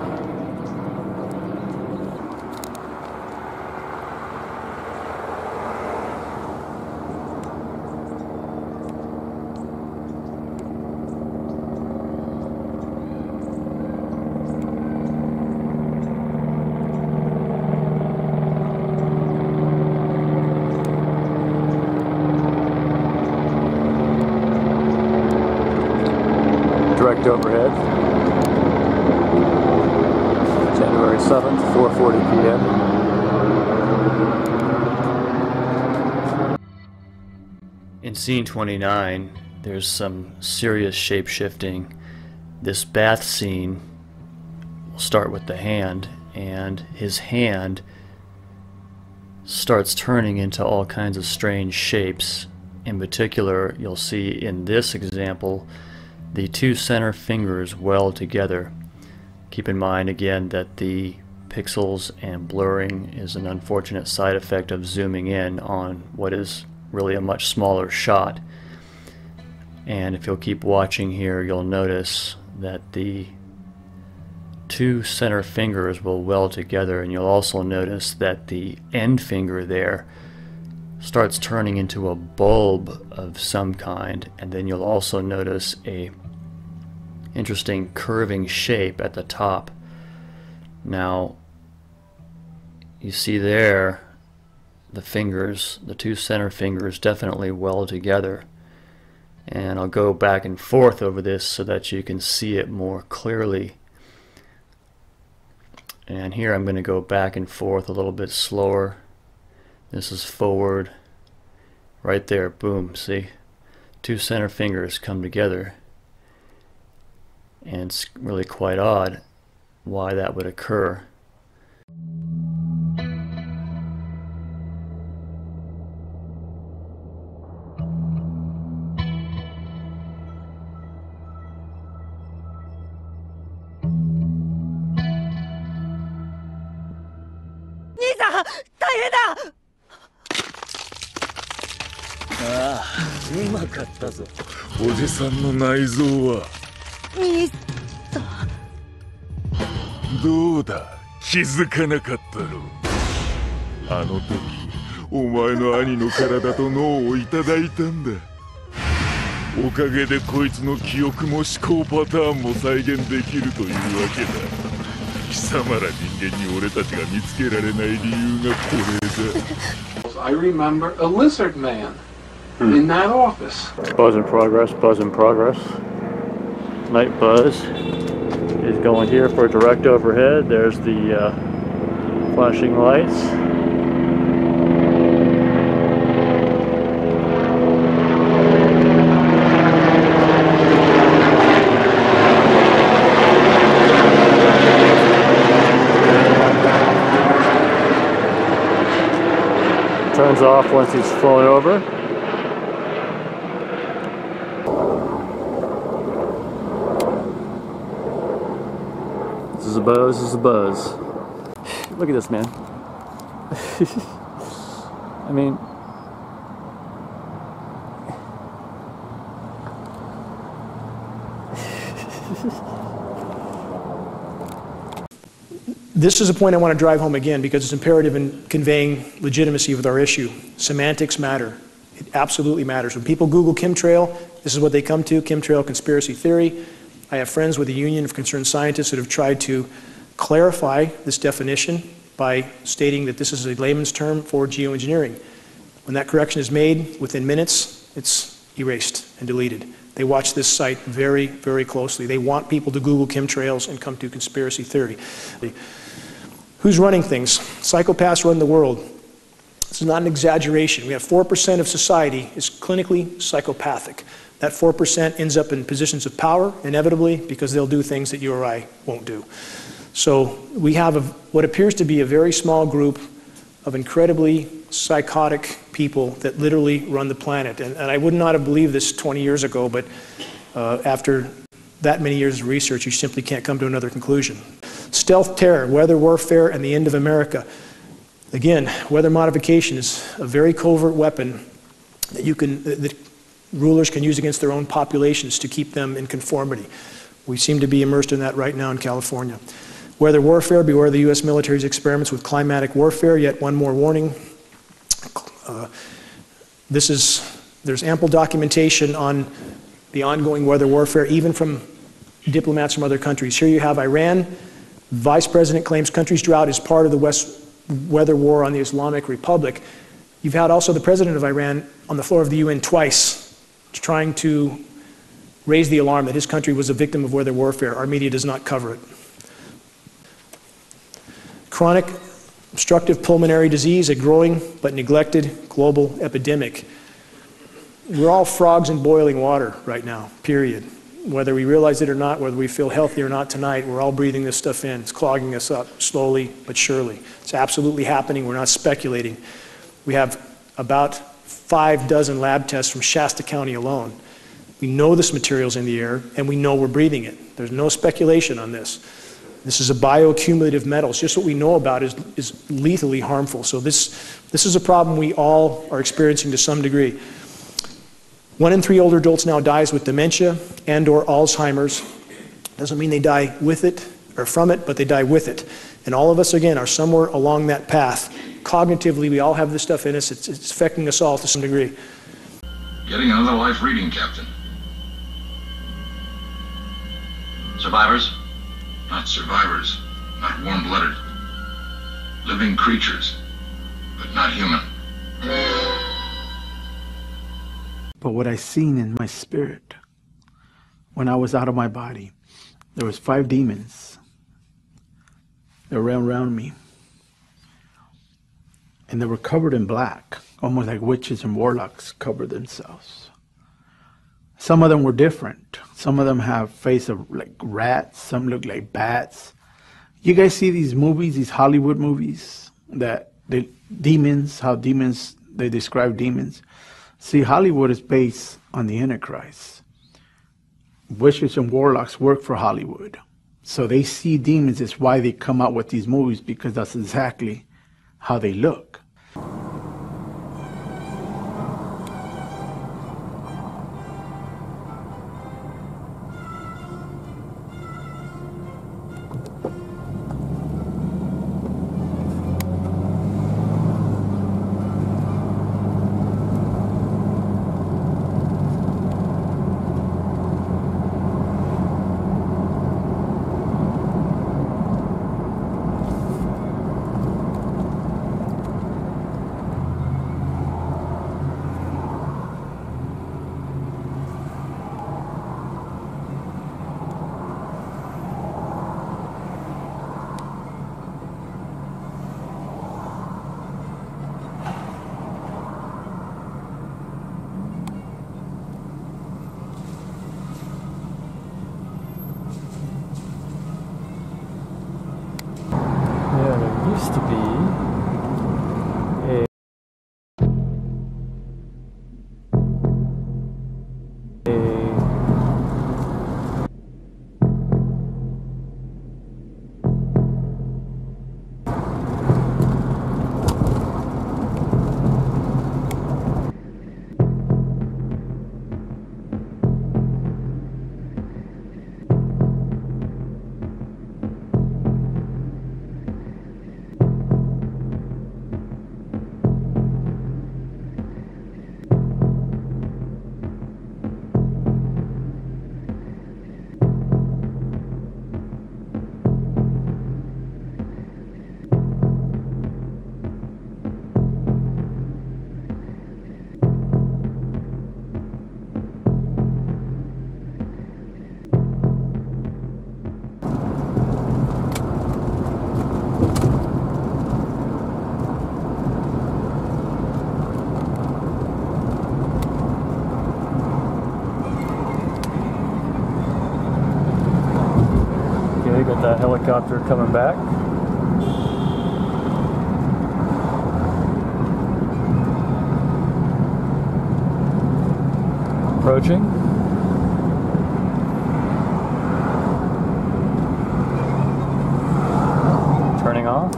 A: Direct overhead. January 7th, 4:40 p.m. In scene 29, there's some serious shape-shifting. This bath scene will start with the hand, and his hand starts turning into all kinds of strange shapes. In particular, you'll see in this example the two center fingers weld together. Keep in mind again that the pixels and blurring is an unfortunate side effect of zooming in on what is really a much smaller shot. And if you'll keep watching here, you'll notice that the two center fingers will weld together, and you'll also notice that the end finger there starts turning into a bulb of some kind, and then you'll also notice a interesting curving shape at the top. Now you see there the fingers, the two center fingers definitely weld together, and I'll go back and forth over this so that you can see it more clearly. And here I'm going to go back and forth a little bit slower. This is forward. Right there, boom, see? Two center fingers come together. And it's really quite odd why that would occur.
S: Ah, うまかったぞ。おじさんの内臓は。兄さん。どうだ、気づかなかったろ。あの時、お前の兄の体と脳をいただいたんだ。おかげでこいつの記憶も思考パターンも再現できるというわけだ。貴様ら人間に俺たちが見つけられない理由がこれだ。
G: I remember a lizard man in that office.
A: Buzz in progress, buzz in progress. Night buzz is going here for direct overhead. There's the flashing lights. Turns off once he's flown over. This is a buzz, this is a buzz. Look at this, man. I mean,
R: this is a point I want to drive home again because it's imperative in conveying legitimacy with our issue. Semantics matter. It absolutely matters. When people Google chemtrail, this is what they come to, chemtrail conspiracy theory. I have friends with the Union of Concerned Scientists that have tried to clarify this definition by stating that this is a layman's term for geoengineering. When that correction is made, within minutes, it's erased and deleted. They watch this site very, very closely. They want people to Google chemtrails and come to conspiracy theory. Who's running things? Psychopaths run the world. This is not an exaggeration. We have 4% of society is clinically psychopathic. That 4% ends up in positions of power, inevitably, because they'll do things that you or I won't do. So we have what appears to be a very small group of incredibly psychotic people that literally run the planet. And I would not have believed this 20 years ago, but after that many years of research, you simply can't come to another conclusion. Stealth terror, weather warfare, and the end of America. Again, weather modification is a very covert weapon that rulers can use against their own populations to keep them in conformity. We seem to be immersed in that right now in California. Weather warfare, beware the U.S. military's experiments with climatic warfare. Yet one more warning. There's ample documentation on the ongoing weather warfare, even from diplomats from other countries. Here you have Iran. Vice President claims country's drought is part of the weather war on the Islamic Republic. You've had also the president of Iran on the floor of the UN twice, trying to raise the alarm that his country was a victim of weather warfare. Our media does not cover it. Chronic obstructive pulmonary disease, a growing but neglected global epidemic. We're all frogs in boiling water right now, period. Whether we realize it or not, whether we feel healthy or not tonight, we're all breathing this stuff in. It's clogging us up slowly but surely. It's absolutely happening. We're not speculating. We have about 6 lab tests from Shasta County alone. We know this material's in the air, and we know we're breathing it. There's no speculation on this. This is a bioaccumulative metal. It's just what we know about is lethally harmful. So this is a problem we all are experiencing to some degree. 1 in 3 older adults now dies with dementia and/or Alzheimer's. Doesn't mean they die with it or from it, but they die with it. And all of us, again, are somewhere along that path. Cognitively, we all have this stuff in us. It's affecting us all to some degree.
T: Getting another life reading, Captain. Survivors? Not survivors. Not warm-blooded. Living creatures, but not human.
U: But what I seen in my spirit, when I was out of my body, there was 5 demons that ran around me. And they were covered in black, almost like witches and warlocks covered themselves. Some of them were different. Some of them have face of like rats, some look like bats. You guys see these movies, these Hollywood movies, that demons, how demons, they describe demons. See, Hollywood is based on the Antichrist. Witches and warlocks work for Hollywood. So they see demons. It's why they come out with these movies, because that's exactly how they look.
A: appears to be a got that helicopter coming back. Approaching. Turning off.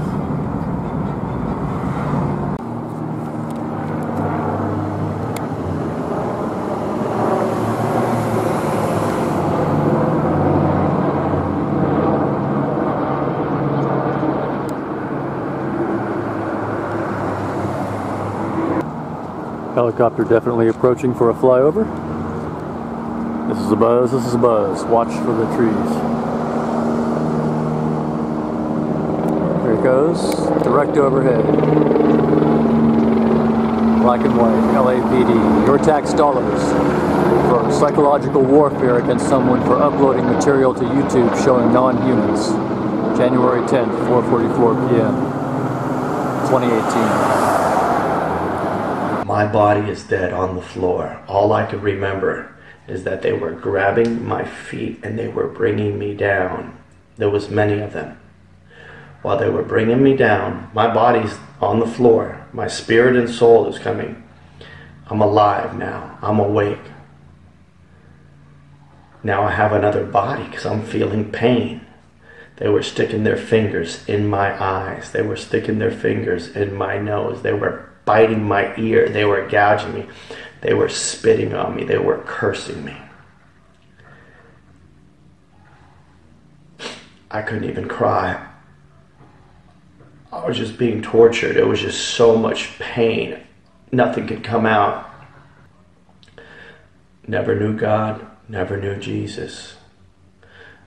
A: Helicopter definitely approaching for a flyover. This is a buzz, this is a buzz. Watch for the trees. There it goes, direct overhead. Black and white, LAPD. Your tax dollars for psychological warfare against someone for uploading material to YouTube showing non-humans. January 10th, 4:44 p.m. 2018.
B: My body is dead on the floor. All I could remember is that they were grabbing my feet and they were bringing me down. There was many of them. While they were bringing me down, my body's on the floor. My spirit and soul is coming. I'm alive now. I'm awake. Now I have another body because I'm feeling pain. They were sticking their fingers in my eyes. They were sticking their fingers in my nose. They were biting my ear. They were gouging me. They were spitting on me. They were cursing me. I couldn't even cry. I was just being tortured. It was just so much pain. Nothing could come out. Never knew God. Never knew Jesus.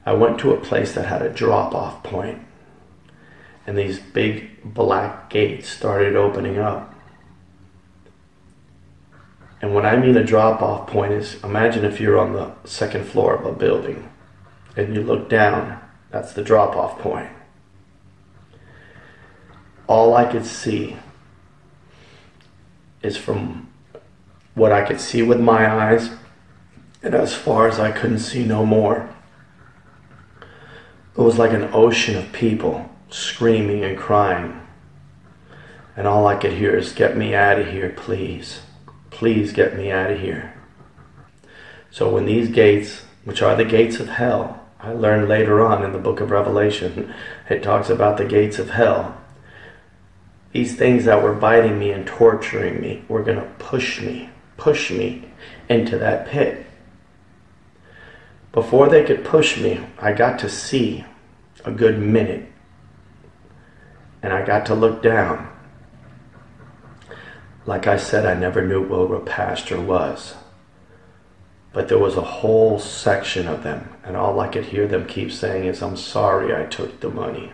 B: I went to a place that had a drop-off point, and these big black gates started opening up. And when I mean a drop-off point is, imagine if you're on the second floor of a building and you look down, that's the drop-off point. All I could see is from what I could see with my eyes, and as far as I couldn't see no more. It was like an ocean of people screaming and crying. And all I could hear is, "Get me out of here, please. Please get me out of here." So when these gates, which are the gates of hell, I learned later on in the book of Revelation, it talks about the gates of hell. These things that were biting me and torturing me were going to push me into that pit. Before they could push me, I got to see a good minute. And I got to look down. Like I said, I never knew what a pastor was. But there was a whole section of them, and all I could hear them keep saying is, "I'm sorry I took the money.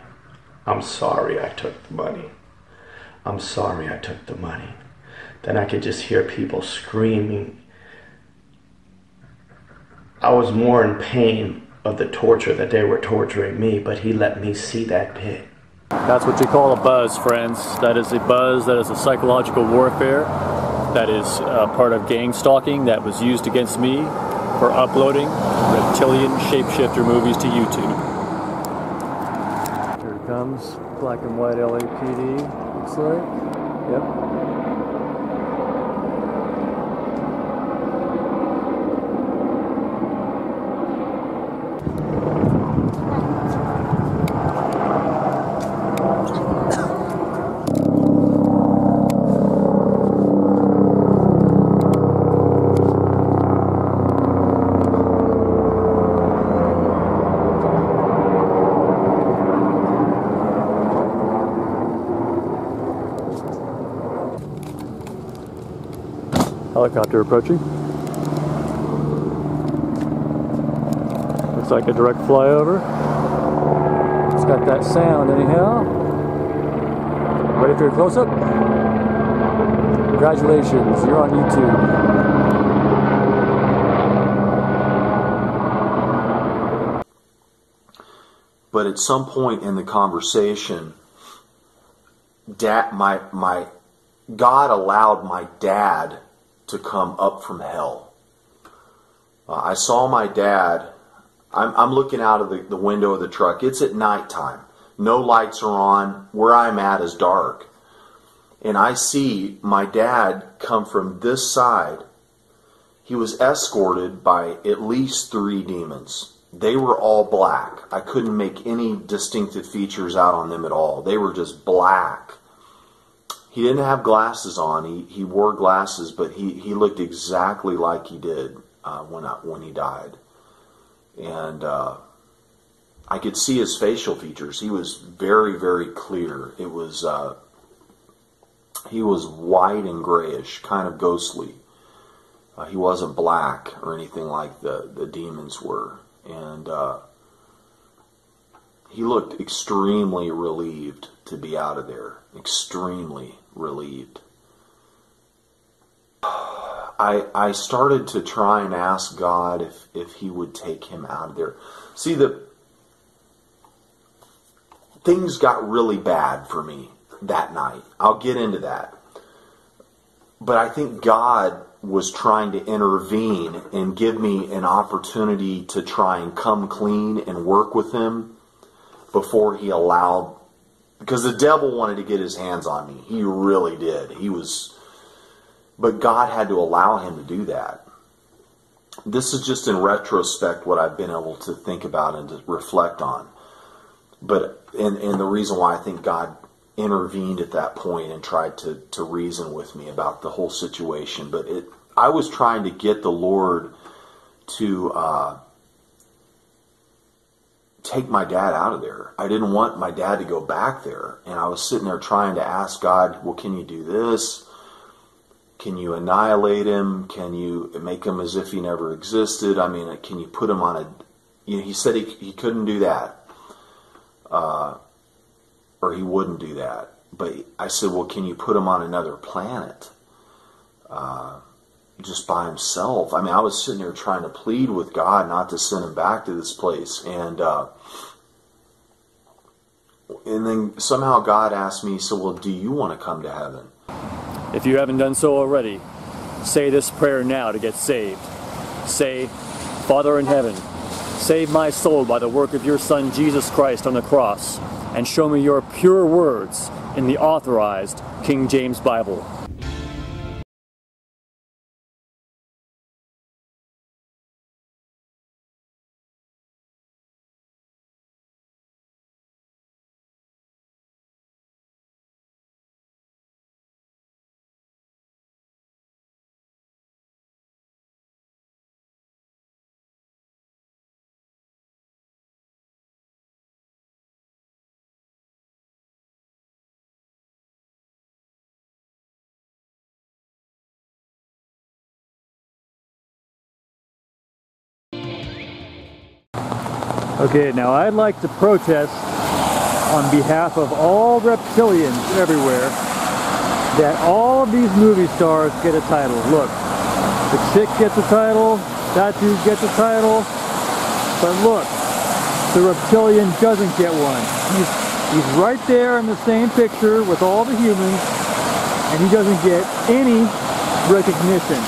B: I'm sorry I took the money. I'm sorry I took the money." Then I could just hear people screaming. I was more in pain of the torture that they were torturing me, but he let me see that pit.
A: That's what you call a buzz, friends. That is a buzz, that is a psychological warfare. That is part of gang stalking that was used against me for uploading reptilian shapeshifter movies to YouTube. Here it comes. Black and white LAPD, looks like. Yep. Helicopter approaching. Looks like a direct flyover. It's got that sound anyhow. Ready for your close-up? Congratulations, you're on YouTube.
C: But at some point in the conversation, my God allowed my dad to come up from hell. I saw my dad. I'm looking out of the window of the truck. It's at nighttime. No lights are on. Where I'm at is dark. And I see my dad come from this side. He was escorted by at least 3 demons. They were all black. I couldn't make any distinctive features out on them at all. They were just black. He didn't have glasses on. He wore glasses, but he looked exactly like he did when he died. And I could see his facial features. He was very, very clear. It was he was white and grayish, kind of ghostly. He wasn't black or anything like the demons were. And he looked extremely relieved to be out of there. Extremely relieved. I started to try and ask God if he would take him out of there. See, things got really bad for me that night. I'll get into that. But I think God was trying to intervene and give me an opportunity to try and come clean and work with him before he allowed, because the devil wanted to get his hands on me. He really did. But God had to allow him to do that. This is just in retrospect what I've been able to think about and to reflect on. But and the reason why I think God intervened at that point and tried to reason with me about the whole situation. But I was trying to get the Lord to take my dad out of there. I didn't want my dad to go back there. And I was sitting there trying to ask God, well, can you do this? Can you annihilate him? Can you make him as if he never existed? I mean, can you put him on a... he said he couldn't do that. Or he wouldn't do that. But I said, well, can you put him on another planet? Just by himself. I mean, I was sitting there trying to plead with God not to send him back to this place. And then somehow God asked me, he said, well, do you want to come to heaven?
A: If you haven't done so already, say this prayer now to get saved. Say, Father in heaven, save my soul by the work of your Son Jesus Christ on the cross, and show me your pure words in the authorized King James Bible. Okay, now I'd like to protest on behalf of all reptilians everywhere that all of these movie stars get a title. Look, the chick gets a title, that dude gets a title, but look, the reptilian doesn't get one. He's right there in the same picture with all the humans, and he doesn't get any recognition.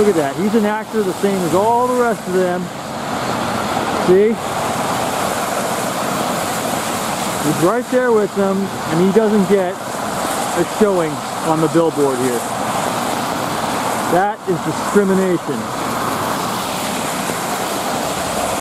A: Look at that, he's an actor the same as all the rest of them. See? He's right there with them, and he doesn't get a showing on the billboard here. That is discrimination.